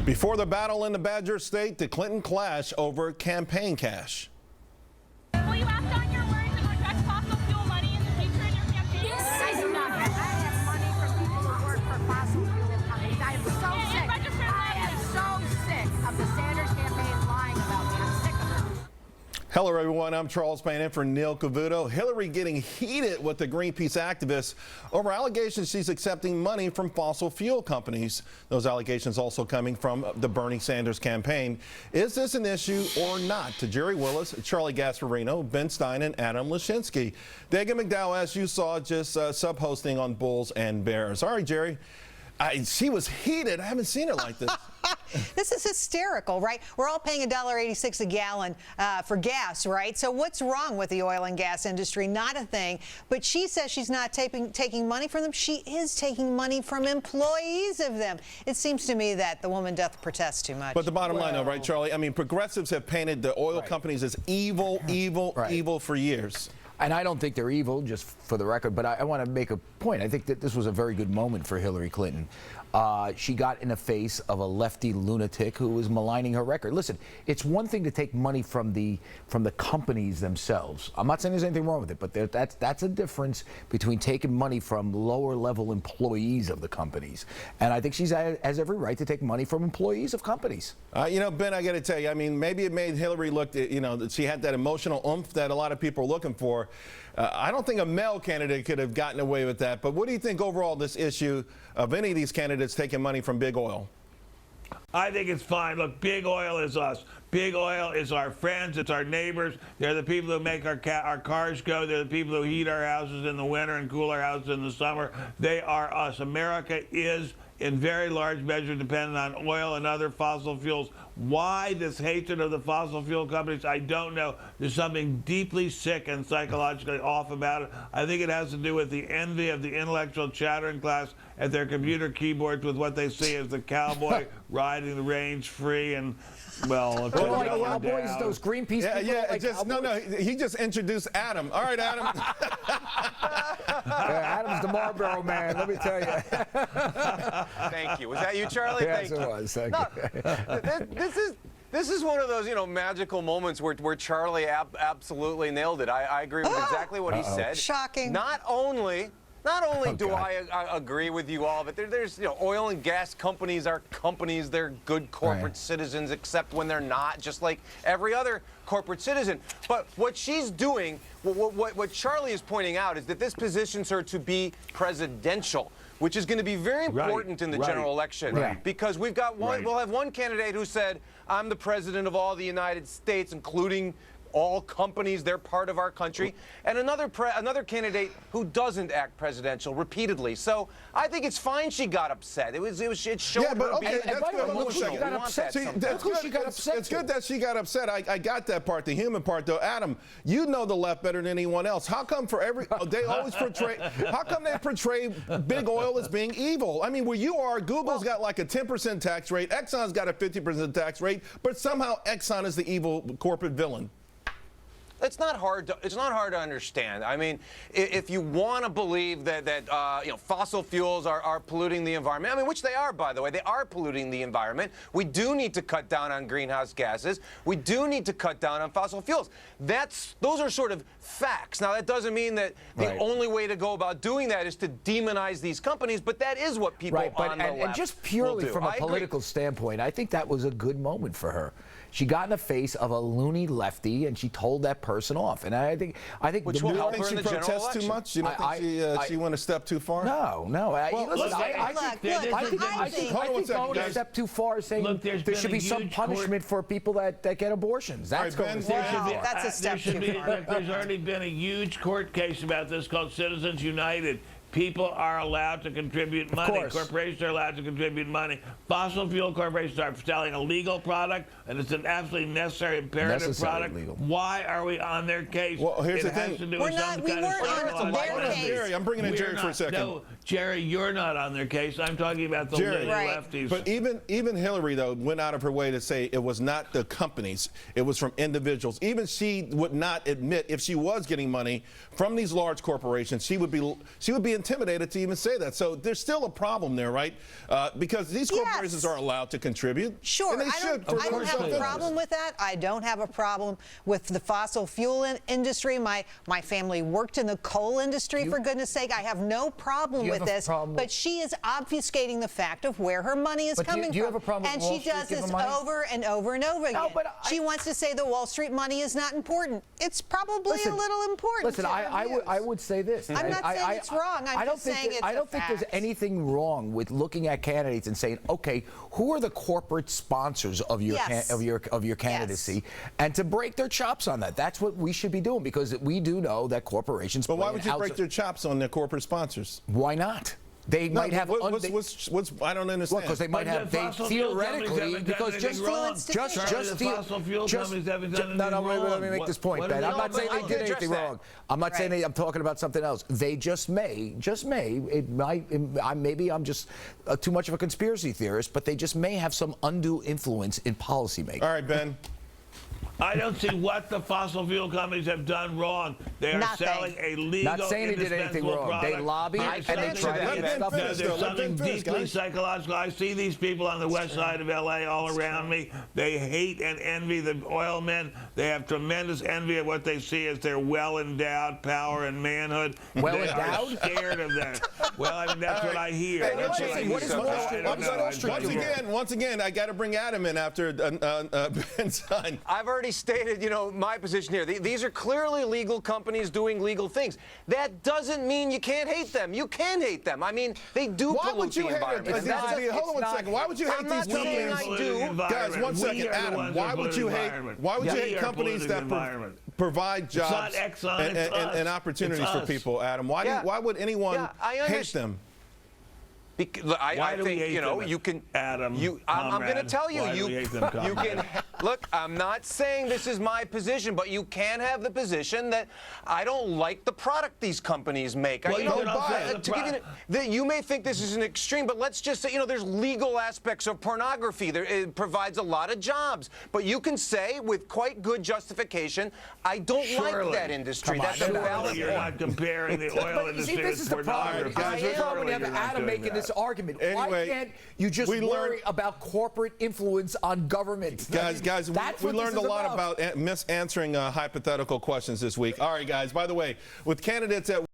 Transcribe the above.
Before the battle in the Badger State, the Clinton clash over campaign cash. Will you act on your words and reject fossil fuel money in the future in your campaign? Yes, I do not. I have money from people who work for fossil fuel companies. I am so sick. I am so sick of the Sanders campaign lying about me. I'm sick of it. Hello, everyone. I'm Charles Payne in for Neil Cavuto. Hillary getting heated with the Greenpeace activists over allegations she's accepting money from fossil fuel companies. Those allegations also coming from the Bernie Sanders campaign. Is this an issue or not? To Jerry Willis, Charlie Gasparino, Ben Stein, and Adam Lashinsky. Dagan McDowell, as you saw, just sub-hosting on Bulls and Bears. All right, Jerry. She was heated. I haven't seen it like this. This is hysterical, right? We're all paying $1.86 a gallon for gas, right? So what's wrong with the oil and gas industry? Not a thing. But she says she's not taking money from them. She is taking money from employees of them. It seems to me that the woman doth protest too much. But the bottom line, though, right, Charlie? I mean, progressives have painted the oil companies as evil, evil for years. And I don't think they're evil, just for the record, but I want to make a point. I think that this was a very good moment for Hillary Clinton. She got in the face of a lefty lunatic who was maligning her record. Listen, it's one thing to take money from the companies themselves. I'm not saying there's anything wrong with it, but that's a difference between taking money from lower-level employees of the companies. And I think she has every right to take money from employees of companies. You know, Ben, I got to tell you, I mean, maybe it made Hillary look, you know, she had that emotional oomph that a lot of people are looking for. I don't think a male candidate could have gotten away with that. But what do you think overall this issue of any of these candidates taking money from big oil? I think it's fine. Look, big oil is us. Big oil is our friends. It's our neighbors. They're the people who make our cars go. They're the people who heat our houses in the winter and cool our houses in the summer. They are us. America is, in very large measure, dependent on oil and other fossil fuels. Why this hatred of the fossil fuel companies, I don't know. There's something deeply sick and psychologically off about it. I think it has to do with the envy of the intellectual chattering class at their computer keyboards with what they see as the cowboy riding the range free and, well, like cowboys, those Greenpeace people. No, he just introduced Adam. All right, Adam. Adam's the Marlboro man, let me tell you. Thank you. Was that you, Charlie? Yes, it was. Thank you. This is one of those, you know, magical moments where Charlie absolutely nailed it. I agree with exactly what he said. Shocking. Not only do I agree with you all, but there's, you know, oil and gas companies are companies. They're good corporate citizens, except when they're not, just like every other corporate citizen. But what she's doing, what Charlie is pointing out, is that this positions her to be presidential, which is going to be very important in the general election, because we've got one. We'll have one candidate who said, "I'm the president of all the United States, including all companies. They're part of our country," and another candidate who doesn't act presidential repeatedly. So I think it's fine she got upset. It showed her being emotional. She got upset. It's good that she got upset. I got that part, the human part, though. Adam, you know the left better than anyone else. How come they always portray? How come they portray big oil as being evil? I mean, where you are, Google's got like a 10% tax rate, Exxon's got a 50% tax rate, but somehow Exxon is the evil corporate villain. It's not hard to understand. I mean, if you want to believe that you know, fossil fuels are polluting the environment, I mean, which they are, by the way, they are polluting the environment. We do need to cut down on greenhouse gases. We do need to cut down on fossil fuels. Those are sort of facts. Now, that doesn't mean that the only way to go about doing that is to demonize these companies, but that is what people on the left and just purely from a political standpoint, I think that was a good moment for her. She got in the face of a loony lefty, and she told that person off. And I think which will help her in the general election. Too much? You don't think she went a step too far? No. I think going a step too far is saying there should be some punishment for people that get abortions. That's going that's a step too far. There's already been a huge court case about this called Citizens United. People are allowed to contribute money. Corporations are allowed to contribute money. Fossil fuel corporations are selling a legal product, and it's an absolutely necessary, imperative product. Why are we on their case? Well, here's the thing. We weren't on their case. Jerry, I'm bringing in Jerry for a second. No, Jerry, you're not on their case. I'm talking about the lefties. But even Hillary, though, went out of her way to say it was not the companies. It was from individuals. Even she would not admit if she was getting money from these large corporations, she would be intimidated to even say that. So there's still a problem there, right? Because these corporations are allowed to contribute. Sure, and they I should. don't have a problem with that. I don't have a problem with the fossil fuel industry. My family worked in the coal industry, for goodness sake. I have no problem with this. But she is obfuscating the fact of where her money is coming do you from. have a problem with and Wall she Street does giving this money? over and over and over again. She wants to say the Wall Street money is not important. It's probably a little important. Listen, to her I would say this. I'm not saying it's wrong. I'm just saying it's I don't a think there's fact. anything wrong with looking at candidates and saying, okay, who are the corporate sponsors of your of your candidacy, and to break their chops on that. That's what we should be doing, because we do know that corporations. But why would you break their chops on their corporate sponsors? Why not? They might have. What's I don't understand. Because they might have. They theoretically, because just fossil fuel companies haven't done anything no, wrong. let me make this point, Ben. I'm not saying they did anything wrong. I'm not saying I'm talking about something else. They just may. It might. Maybe I'm just too much of a conspiracy theorist, but they just may have some undue influence in policymaking. All right, Ben. I don't see what the fossil fuel companies have done wrong. They are selling a legal, not saying they did anything wrong. Product. They lobby and they try to get stuff. There's something deeply psychological. I see these people on the west side of L.A. all around me. They hate and envy the oil men. They have tremendous envy of what they see as their well-endowed power and manhood. Well-endowed? They are scared of that. Well, I mean, that's what I hear. Hey, That's what I hear. what is Wall Street? Once again, I got to bring Adam in after Ben's done. I've already stated, my position here. These are clearly legal companies doing legal things. That doesn't mean you can't hate them. You can hate them. I mean, they do pollute the environment. Hold on one second. Why would you hate these companies? I do. Guys, 1 second. Adam, why would you hate companies that provide jobs and opportunities for people, Adam? Why would anyone hate them? I think you can. Adam, I'm going to tell you. You can look. I'm not saying this is my position, but you can have the position that I don't like the product these companies make. Well, you don't buy it. You may think this is an extreme, but let's just say there's legal aspects of pornography. It provides a lot of jobs, but you can say with quite good justification, I don't like that industry. That's a valid You're not comparing the oil industry this is to the problem. pornography. This is the problem when you have Adam making this argument. Why can't you just worry about corporate influence on government? Guys, we learned a lot about answering hypothetical questions this week. All right, guys, by the way, with candidates at